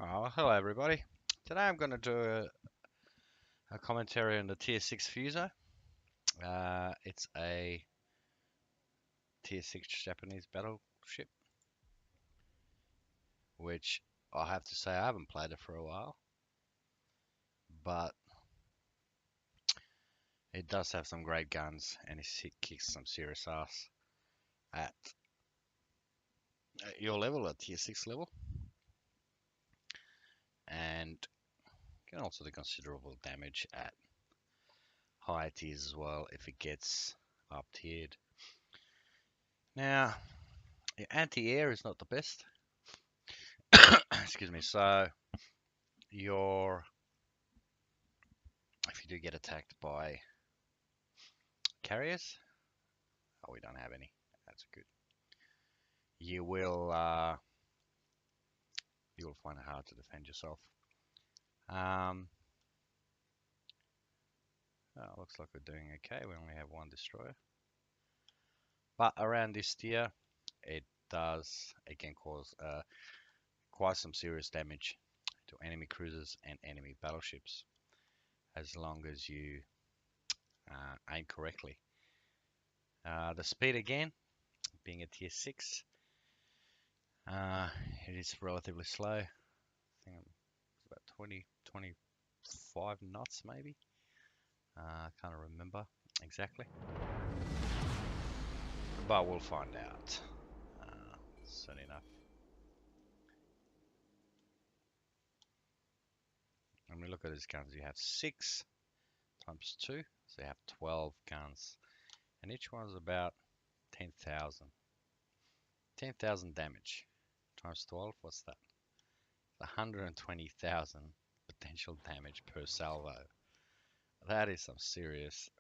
Oh, hello everybody. Today I'm going to do a commentary on the Tier 6 Fuso. It's a Tier 6 Japanese battleship, which I have to say I haven't played it for a while, but it does have some great guns and it kicks some serious ass at, at your level, at Tier 6 level, and can also do considerable damage at higher tiers as well if it gets up tiered. Now, your anti-air is not the best. Excuse me. So your if you do get attacked by carriers, oh, we don't have any. That's good. You will find it hard to defend yourself. Um, Looks like we're doing okay. We only have one destroyer, but around this tier, it does again cause quite some serious damage to enemy cruisers and enemy battleships, as long as you aim correctly. The speed again, being a tier 6, it is relatively slow. I think it's about 25 knots maybe. I can't remember exactly, but we'll find out soon enough. When we look at these guns, you have 6 times 2, so you have 12 guns, and each one's about 10,000. 10,000 damage times 12, what's that? 120,000 potential damage per salvo. That is some serious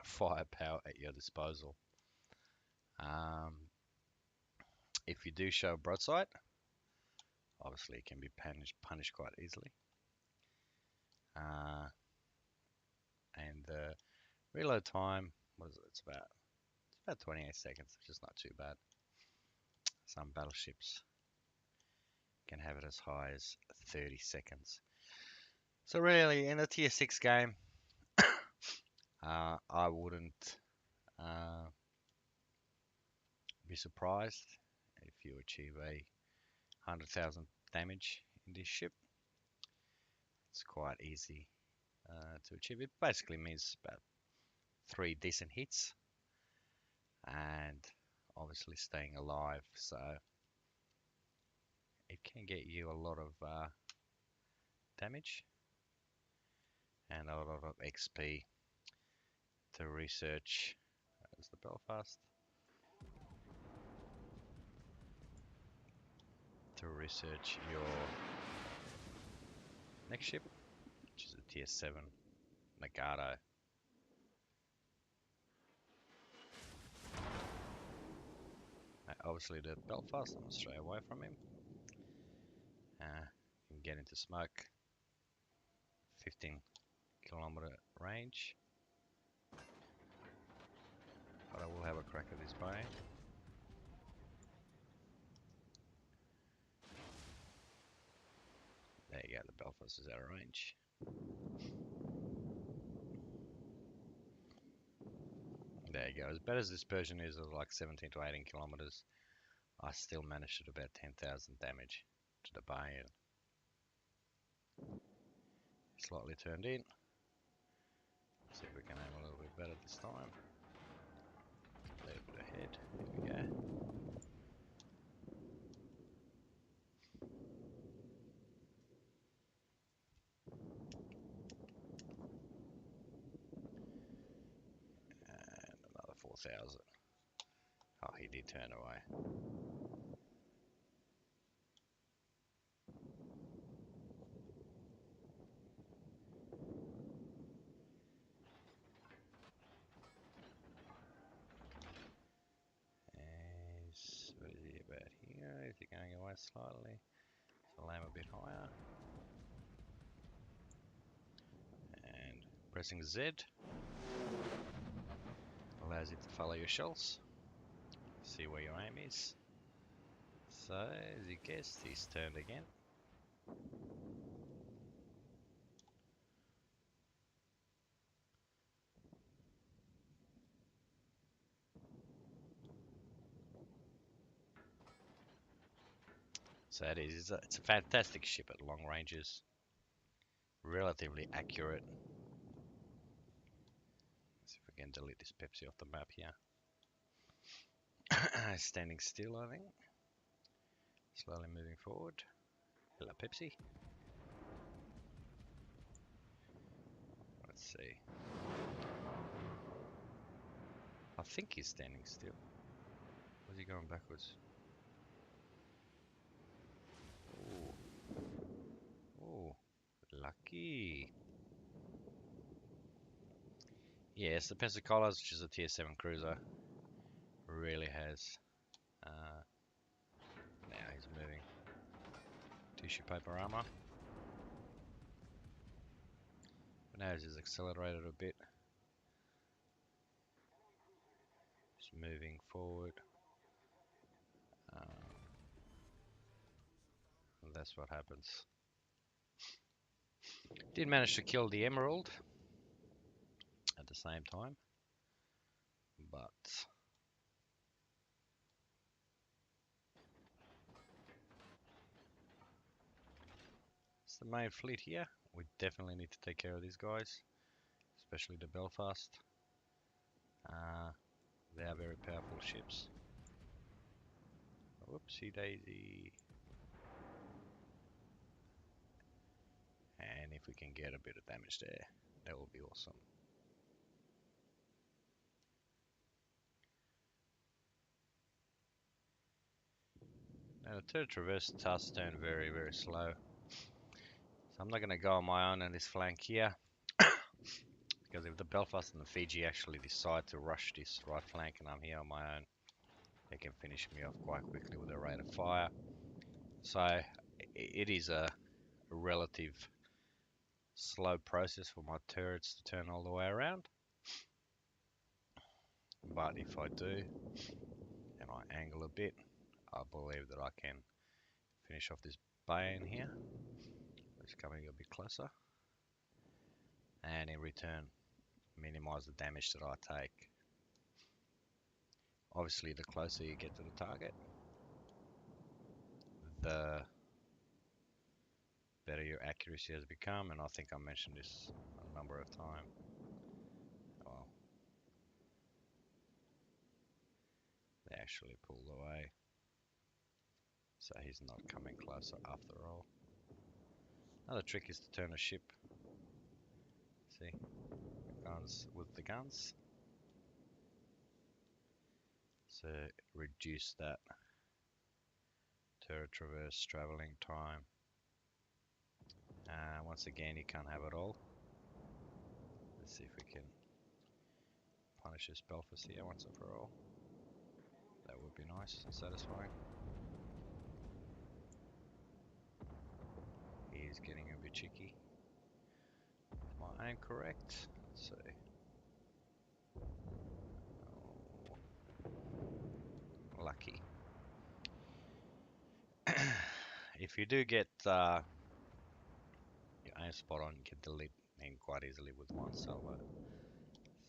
firepower at your disposal. Um, if you do show broadside, obviously it can be punished quite easily. And the reload time, what is it? It's about 28 seconds, which is not too bad. Some battleships can have it as high as 30 seconds. So really, in a tier 6 game, I wouldn't be surprised if you achieve a 100,000 damage in this ship. It's quite easy to achieve. It basically means about 3 decent hits and obviously staying alive, so it can get you a lot of damage and a lot of XP to research. There's the Belfast. To research your next ship, which is a tier 7 Nagato. Obviously the Belfast, I'm going to stray away from him. You can get into smoke. 15-kilometer range. But I will have a crack at his brain. There you go, the Belfast is out of range. There you go. As bad as this Persian is of like 17 to 18 kilometers, I still managed to do about 10,000 damage to the Bayern. Slightly turned in. See if we can aim a little bit better this time. A little bit ahead. Here we go. And another 4,000. Oh, he did turn away. What is he about here? Is he going away slightly? So I'll aim a bit higher. And pressing Z allows you to follow your shells. See where your aim is. So, as you guessed, he's turned again. So it is. It's a fantastic ship at long ranges. Relatively accurate. Let's see if we can delete this Pepsi off the map here. Standing still, I think. Slowly moving forward. Hello, Pepsi. Let's see. I think he's standing still. Was he going backwards? Ooh. Ooh. Lucky. Yes, the Pensacola's, which is a tier 7 cruiser, really has. Now he's moving. Tissue paper armor. But now he's accelerated a bit. Just moving forward. And that's what happens. Did manage to kill the Emerald at the same time, but it's the main fleet here. We definitely need to take care of these guys, especially the Belfast. They are very powerful ships. Whoopsie daisy. And if we can get a bit of damage there, that would be awesome. Now the third traverse does turn very, very slow. So I'm not going to go on my own on this flank here. Because if the Belfast and the Fiji actually decide to rush this right flank and I'm here on my own, they can finish me off quite quickly with a rate of fire. So it is a relative slow process for my turrets to turn all the way around. But if I do, and I angle a bit, I believe that I can finish off this Bayon here. It's coming a bit closer. And in return, minimize the damage that I take. Obviously, the closer you get to the target, the better your accuracy has become, and I think I mentioned this a number of times. Well, they actually pulled away, so he's not coming closer after all. Another trick is to turn a ship. See, guns with the guns, so reduce that turret traverse traveling time. Once again, you can't have it all. Let's see if we can punish this Belfast here once and for all. That would be nice and satisfying. He is getting a bit cheeky. Is my aim correct? Let's see. Oh, lucky. If you do get your aim spot on, you can delete him quite easily with one salvo.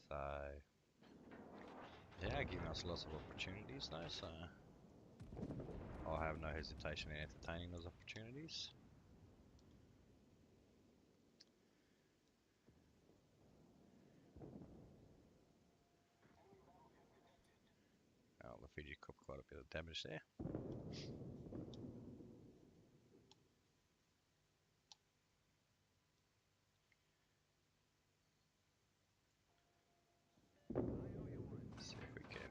So yeah, giving us lots of opportunities though, so I'll have no hesitation in entertaining those opportunities. Oh, the Fiji copped quite a bit of damage there. Let's see if we can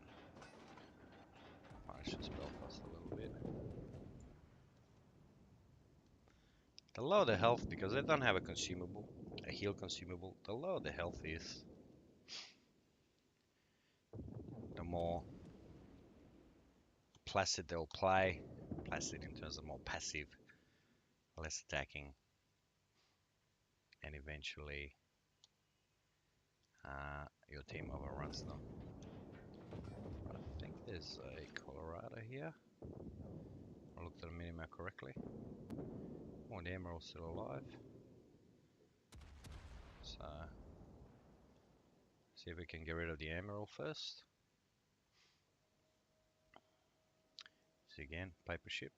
punish this Belfast a little bit. The lower the health, because they don't have a consumable, a heal consumable, the lower the health is, the more placid they'll play. Placid in terms of more passive, less attacking, and eventually your team overruns them. I think there's a Colorado here. I looked at the minimap correctly. Oh, the emerald's still alive. So, see if we can get rid of the emerald first. See again, paper ship.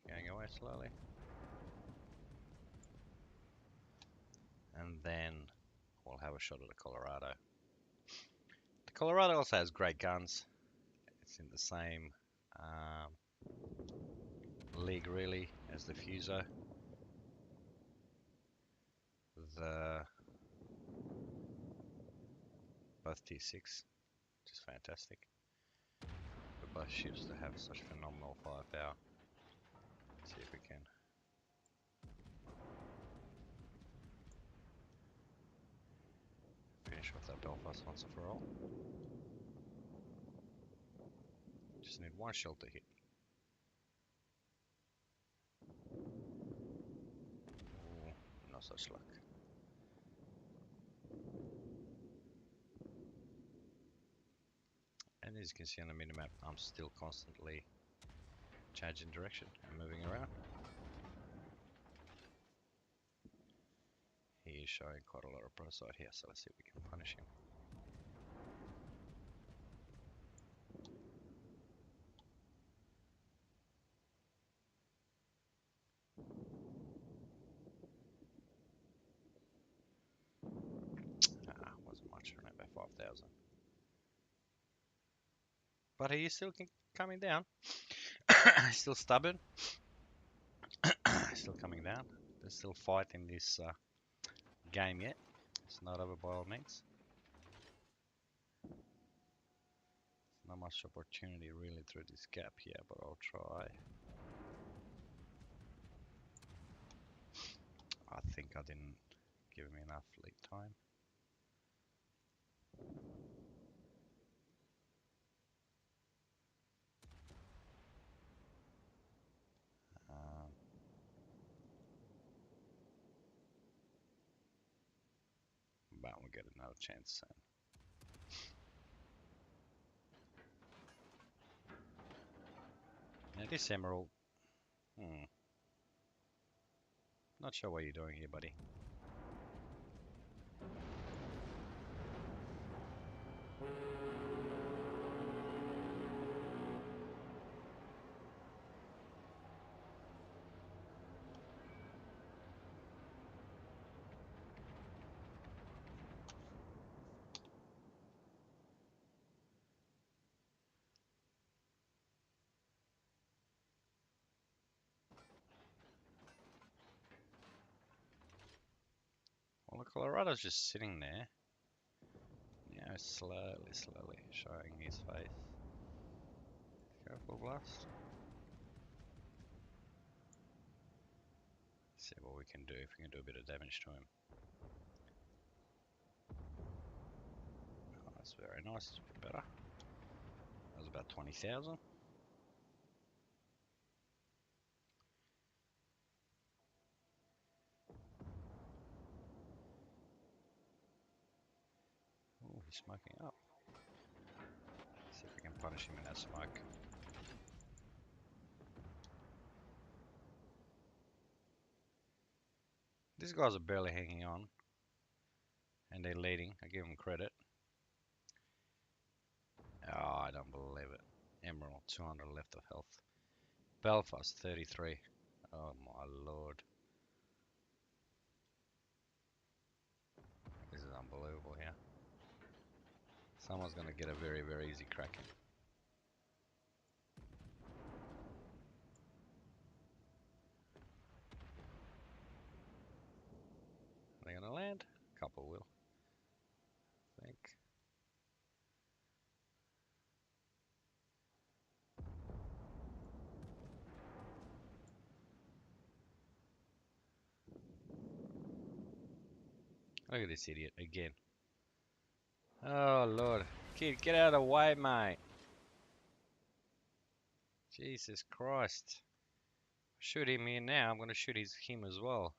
Going away slowly. And then we'll have a shot at the Colorado. The Colorado also has great guns. It's in the same league really as the Fuso. The both T6, which is fantastic. For both ships to have such phenomenal firepower. Let's see if we can finish off that Belfast once and for all. Just need one shell to hit. Ooh, no such luck. And as you can see on the minimap, I'm still constantly changing direction and moving around. He is showing quite a lot of pro-side here, so let's see if we can punish him. Wasn't much for an about 5,000. But he is still coming down. Still stubborn. Still coming down. There's still fight in this game yet. It's not over by all means. Not much opportunity really through this gap here, but I'll try. I think I didn't give him enough lead time. But we'll get another chance soon. Now this emerald, not sure what you're doing here, buddy. Well, the Colorado's just sitting there. Now slowly showing his face. Go full blast. See what we can do, if we can do a bit of damage to him. Oh, that's very nice, it's a bit better. That was about 20,000. Oh, he's smoking up. See if we can punish him in that smoke. These guys are barely hanging on. And they're leading, I give them credit. Oh, I don't believe it. Emerald, 200 left of health. Belfast, 33. Oh my lord. This is unbelievable here. Someone's going to get a very, very easy crack in. Are they going to land? A couple will, I think. Look at this idiot again. Oh lord. Kid, get out of the way, mate. Jesus Christ. Shoot him here now. I'm going to shoot him as well.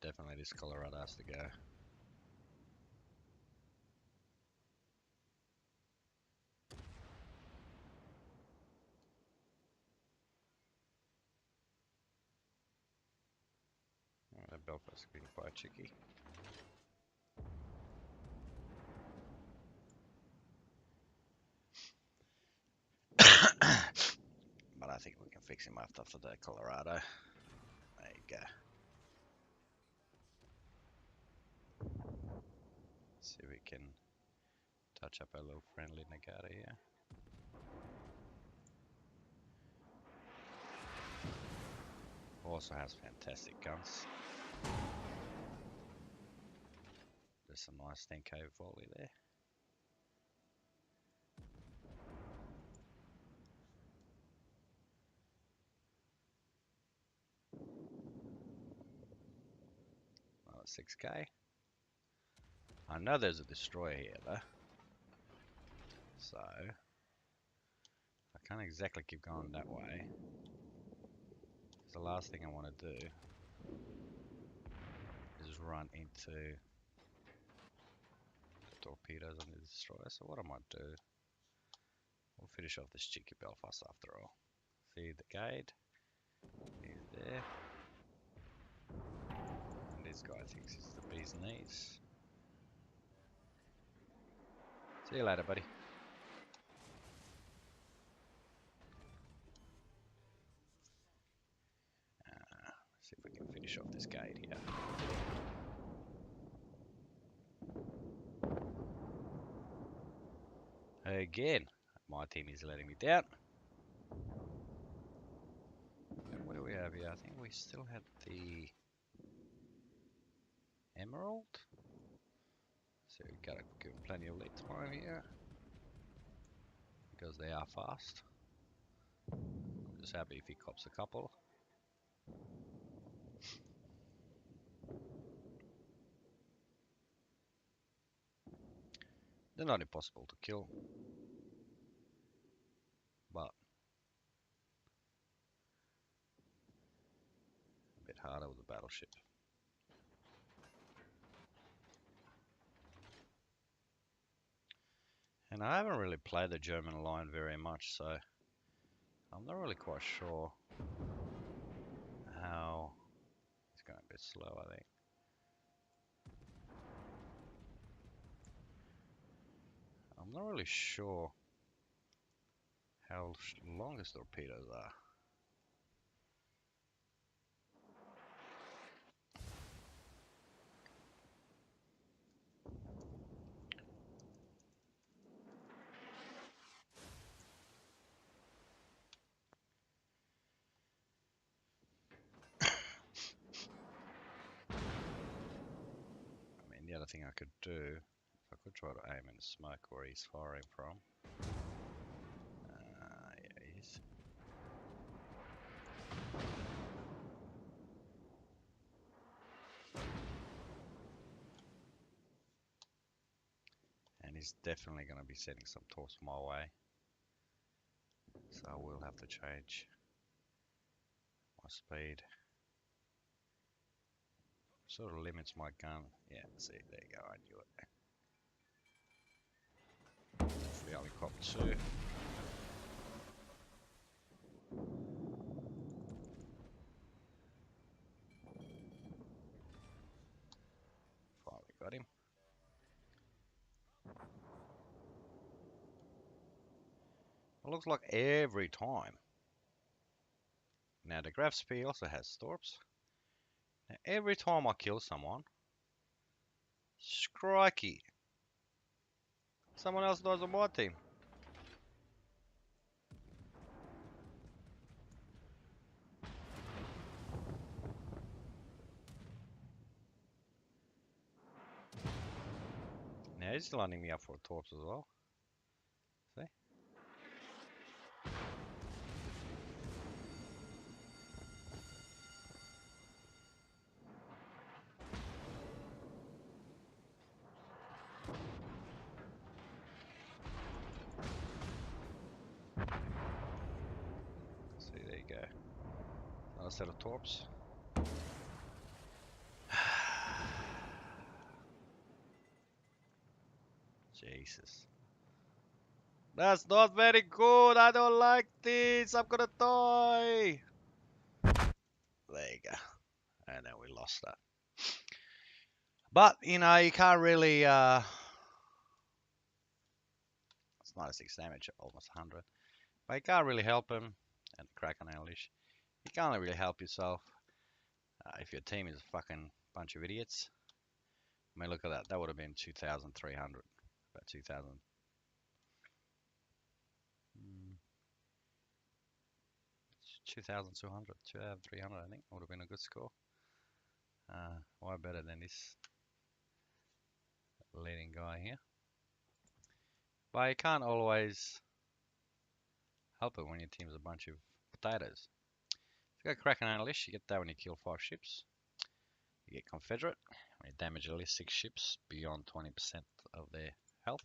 definitely this Colorado has to go. That Belfast has been quite tricky. But I think we can fix him after for the Colorado. There you go. See if we can touch up a little friendly Nagata here. Also has fantastic guns. There's some nice 10k volley there. Oh, 6k. I know there's a destroyer here though. So I can't exactly keep going that way. The last thing I want to do is run into the torpedoes on the destroyer. So what I might do, we'll finish off this cheeky Belfast after all. See the gate, he's there. And this guy thinks it's the bee's knees. See you later, buddy. See if we can finish off this gate here. Again, my team is letting me down. And what do we have here? I think we still had the Emerald. So we gotta give them plenty of lead time here. Because they are fast. I'm just happy if he cops a couple. They're not impossible to kill. But a bit harder with the Battleship. And I haven't really played the German line very much, so I'm not really quite sure how it's going a bit slow, I think. I'm not really sure how long his torpedoes are. I mean, the other thing I could do, I could try to aim in the smoke where he's firing from. Yeah, he is. And he's definitely going to be sending some torps my way. So I will have to change my speed. Sort of limits my gun. Yeah, see, there you go, I knew it. If we only cop 2. Finally got him. It looks like every time. Now the Graf Spee also has torps. Now every time I kill someone, crikey, someone else dies on my team. Now he's lining me up for torps as well. See? See, there you go. Another set of torps. Jesus. That's not very good. I don't like this. I'm gonna die. There you go. And then we lost that. But, you know, you can't really, it's 96 damage, almost 100. But you can't really help him. And crack on English. You can't really help yourself if your team is a fucking bunch of idiots. I mean, look at that. That would have been 2,300. About 2,000. 2,200, 2,300, I think. Would have been a good score. Way better than this leading guy here. But you can't always help it when your team's a bunch of potatoes. If you got Kraken Unleash, you get that when you kill 5 ships. You get Confederate, when you damage at least 6 ships beyond 20% of their health.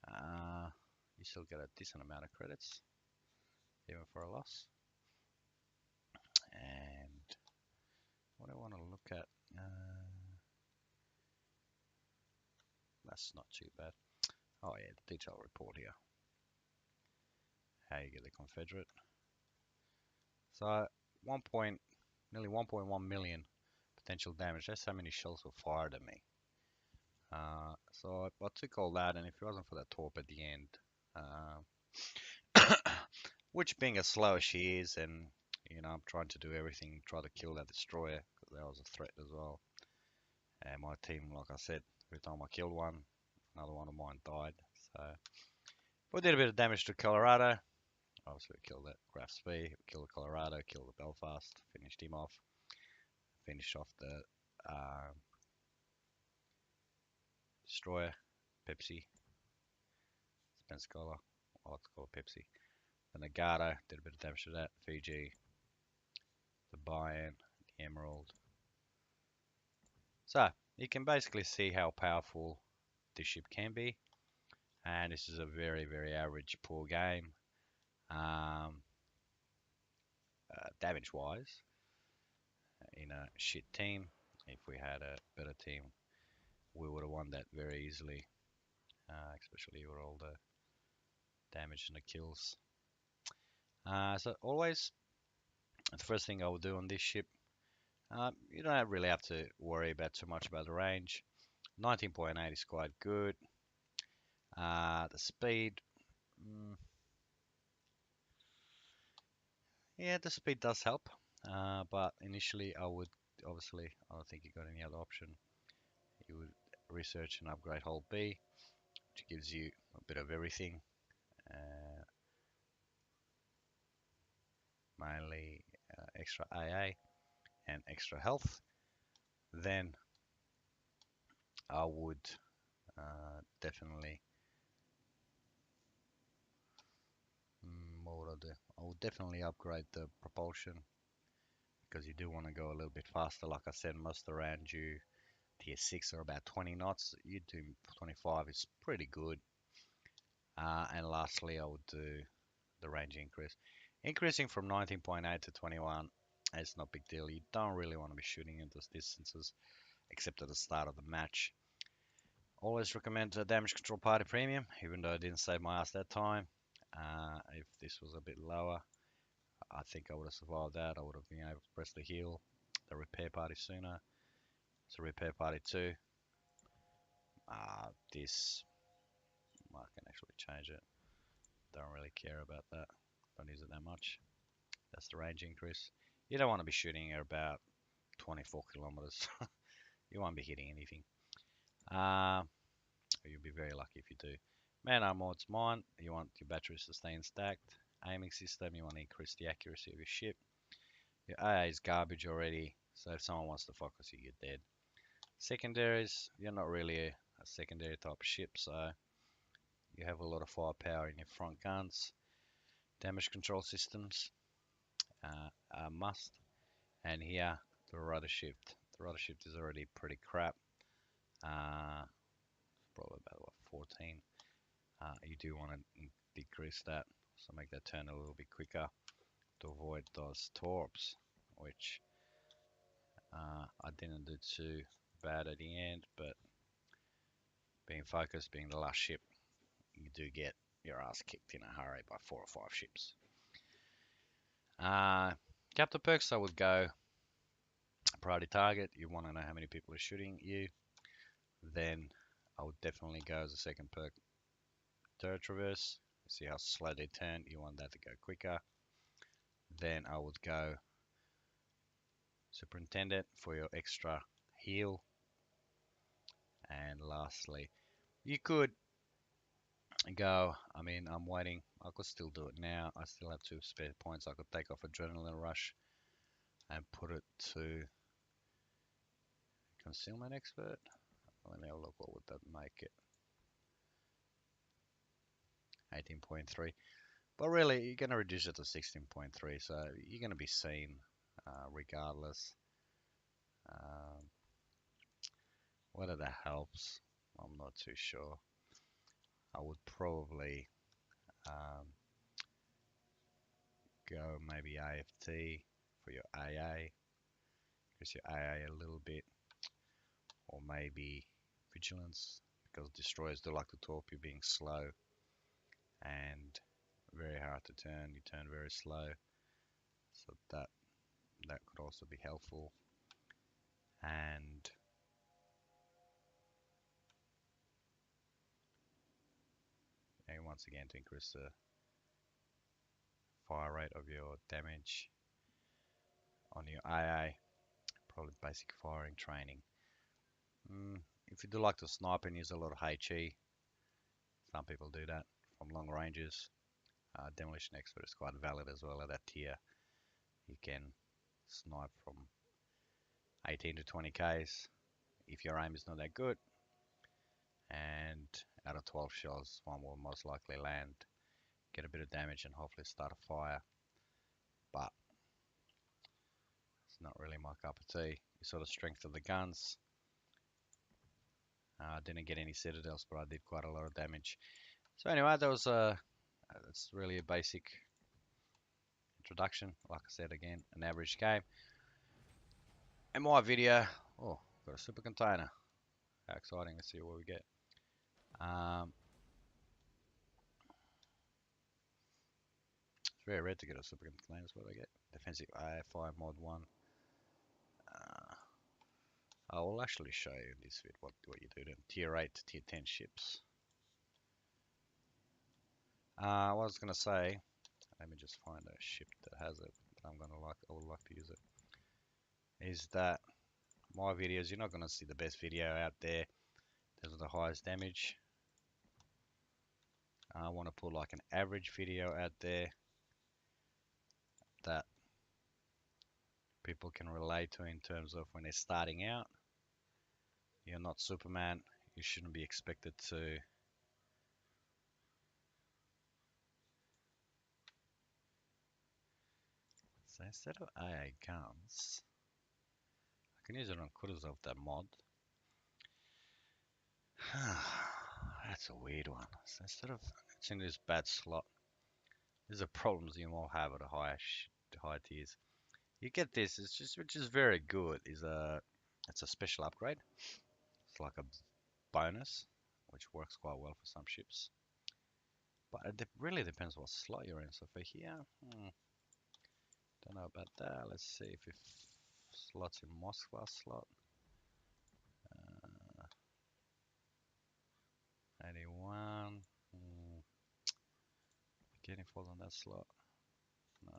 You still get a decent amount of credits, even for a loss. And what I want to look at, that's not too bad. Oh yeah, the detail report here. How you get the Confederate. So nearly 1.1 million potential damage. That's how many shells were fired at me. So I took all that, and if it wasn't for that torp at the end, which being as slow as she is, and you know, I'm trying to do everything, try to kill that destroyer, because that was a threat as well. And my team, like I said, every time I killed one, another one of mine died. So we did a bit of damage to Colorado. Obviously, we killed that Graf Spee, we killed the Colorado, killed the Belfast, finished him off, finished off the destroyer, Pepsi, Spenskola, I like to call it Pepsi. The Nagata, did a bit of damage to that, Fiji, the Bayern, the Emerald. So, you can basically see how powerful this ship can be. And this is a very, very average, poor game. Damage wise, in a shit team, if we had a better team, we would have won that very easily, especially with all the damage and the kills. So always, the first thing I would do on this ship, you don't really have to worry about too much about the range. 19.8 is quite good. The speed, yeah, the speed does help. But initially, I would obviously, I don't think you got any other option. You would research and upgrade Hull B, which gives you a bit of everything. Mainly extra AA and extra health. Then I would definitely, what would I do? I would definitely upgrade the propulsion, because you do want to go a little bit faster. Like I said, most around you, tier 6 are about 20 knots. You do 25 is pretty good. And lastly, I would do the range increase. Increasing from 19.8 to 21 is not a big deal. You don't really want to be shooting in those distances, except at the start of the match. Always recommend a damage control party premium, even though I didn't save my ass that time. If this was a bit lower, I think I would have survived that. I would have been able to press the heal, the repair party sooner. So repair party 2. This, I can actually change it. Don't really care about that. Don't use it that much. That's the range increase. You don't want to be shooting at about 24 kilometers. You won't be hitting anything. You'll be very lucky if you do. Man armor's mine. You want your batteries to stay stacked. Aiming system, you want to increase the accuracy of your ship. Your AA is garbage already, so if someone wants to focus you, you're dead. Secondaries, you're not really a secondary type of ship, so you have a lot of firepower in your front guns. Damage control systems are must. And here, the rudder shift. The rudder shift is already pretty crap. Probably about what, 14. You do want to decrease that, so make that turn a little bit quicker to avoid those torps, which I didn't do too bad at the end, but Being focused, being the last ship, you do get your ass kicked in a hurry by 4 or 5 ships. Captain perks, I would go priority target. You want to know how many people are shooting you. Then I would definitely go as a second perk turret traverse. See how slow they turn. You want that to go quicker. Then I would go superintendent for your extra heal. And lastly, you could go. I mean, I'm waiting. I could still do it now. I still have 2 spare points. I could take off adrenaline rush and put it to concealment expert. Let me have a look. What would that make it? 18.3. But really, you're going to reduce it to 16.3. So you're going to be seen regardless. Um, whether that helps, I'm not too sure. I would probably um, go maybe AFT for your AA, increase your AA a little bit, or maybe vigilance, because destroyers do like to torp you being slow and very hard to turn. You turn very slow, so that could also be helpful. And once again, to increase the fire rate of your damage on your AA, probably basic firing training. If you do like to snipe and use a lot of HE, some people do that from long ranges. Demolition Expert is quite valid as well at that tier. You can snipe from 18 to 20 Ks if your aim is not that good, and out of 12 shots, one will most likely land, get a bit of damage, and hopefully start a fire. But it's not really my cup of tea. You saw the strength of the guns. Didn't get any citadels, but I did quite a lot of damage. So anyway, that was that's really a basic introduction. Like I said again, an average game. In my video, oh, got a super container. How exciting! Let's see what we get. It's very rare to get a super container. That's what I get. Defensive AFI mod 1. I will actually show you in this vid what you do then. Tier 8 to tier 10 ships. I was gonna say, let me just find a ship that has it. I would like to use it. Is that my videos? You're not gonna see the best video out there. Those are the highest damage. I want to put like an average video out there that people can relate to in terms of when they're starting out. You're not Superman. You shouldn't be expected to so instead of AA guns, I can use it on Kutuzov, that mod. That's a weird one. So instead of it's in this bad slot, these are problems you all have at the higher tiers. You get this, it's just which is very good. It's a special upgrade. It's like a bonus, which works quite well for some ships. But it really depends what slot you're in. So for here, don't know about that. Let's see if it slots in Moskva slot. 81. Can it fall on that slot? No.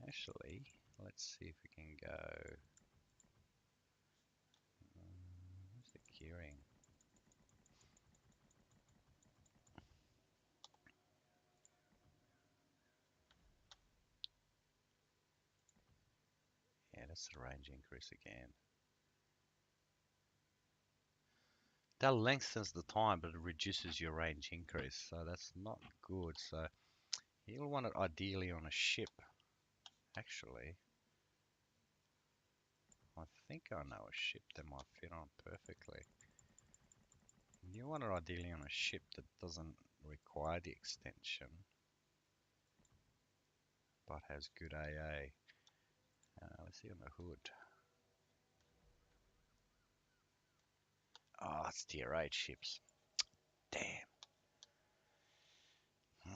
Actually, let's see if we can go. Where's the keyring? Yeah, that's the range increase again. That lengthens the time, but it reduces your range increase, so that's not good. So you'll want it ideally on a ship. Actually, I think I know a ship that might fit on perfectly. You want it ideally on a ship that doesn't require the extension, but has good AA. Let's see on the hood. Oh, it's tier 8 ships. Damn. Hmm.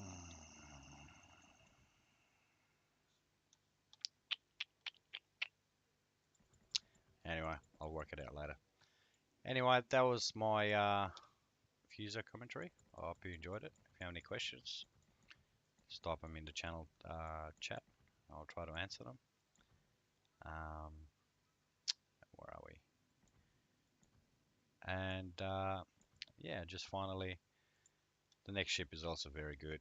Anyway, I'll work it out later. Anyway, that was my Fuso commentary. I hope you enjoyed it. If you have any questions, just type them in the channel chat. I'll try to answer them. Um, where are we? And yeah, just finally, the next ship is also very good.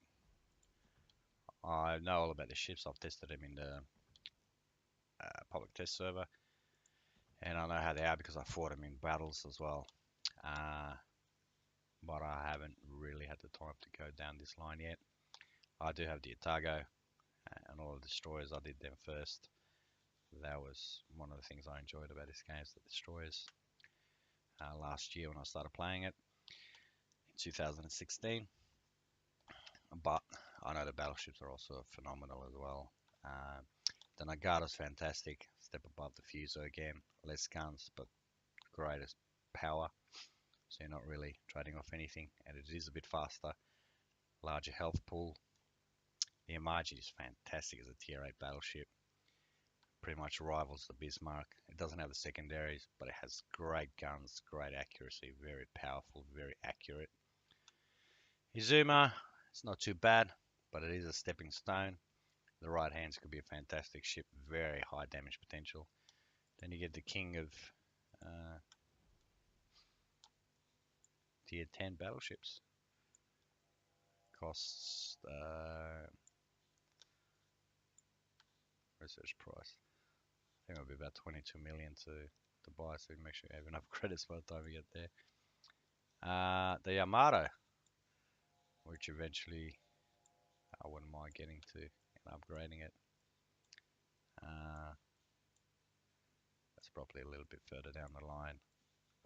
I know all about the ships. I've tested them in the public test server, and I know how they are because I fought them in battles as well. Uh, but I haven't really had the time to go down this line yet. I do have the Otago and all the destroyers. I did them first. That was one of the things I enjoyed about this game, is the destroyers. Last year when I started playing it in 2016, but I know the battleships are also phenomenal as well. Uh, the Nagata's fantastic, step above the Fuso again, less guns but greater power, so you're not really trading off anything, and it is a bit faster, larger health pool. The Imagi is fantastic as a tier 8 battleship, pretty much rivals the Bismarck. It doesn't have the secondaries, but it has great guns, great accuracy, very powerful, very accurate. Izuma, it's not too bad, but it is a stepping stone. The right hands could be a fantastic ship, very high damage potential. Then you get the king of uh, tier 10 battleships. Costs research price. I think it'll be about 22 million to buy, so make sure you have enough credits by the time we get there. The Yamato, which eventually I wouldn't mind getting to and upgrading it. Uh, that's probably a little bit further down the line.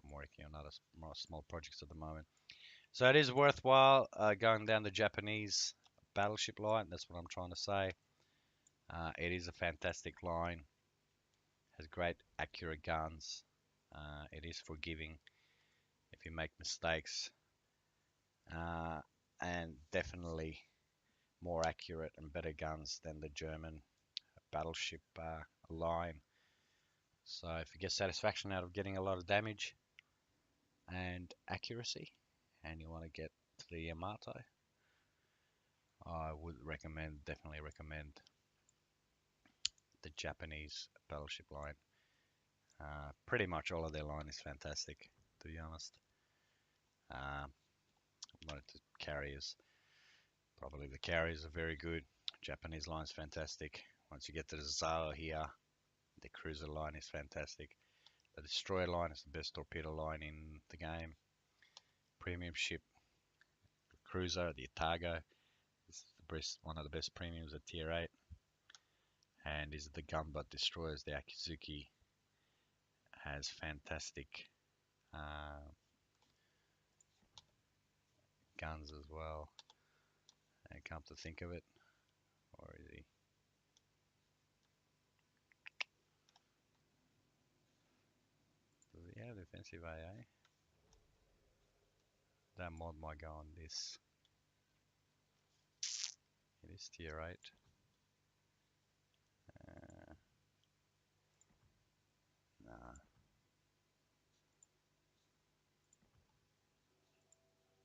I'm working on other more small projects at the moment. So it is worthwhile going down the Japanese battleship line. That's what I'm trying to say. It is a fantastic line. Has great accurate guns. It is forgiving if you make mistakes. Uh, and definitely more accurate and better guns than the German battleship line. So if you get satisfaction out of getting a lot of damage and accuracy, and you want to get to the Yamato, I would definitely recommend the Japanese battleship line. Pretty much all of their line is fantastic, to be honest. Um, wanted to carriers. Probably the carriers are very good. Japanese line is fantastic. Once you get to the Zao here, the cruiser line is fantastic. The destroyer line is the best torpedo line in the game. Premium ship, the cruiser, the Otago is one of the best premiums at tier 8. And is the gunboat destroyers, the Akizuki has fantastic uh, guns as well. And come to think of it, or is he? Does he have defensive AA? That mod might go on this. It is tier 8. Nah,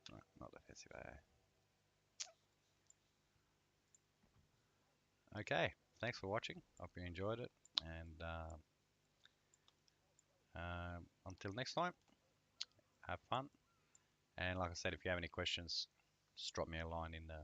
no, not defensive AA. Okay, thanks for watching. Hope you enjoyed it. And until next time, have fun. And like I said, if you have any questions, just drop me a line in the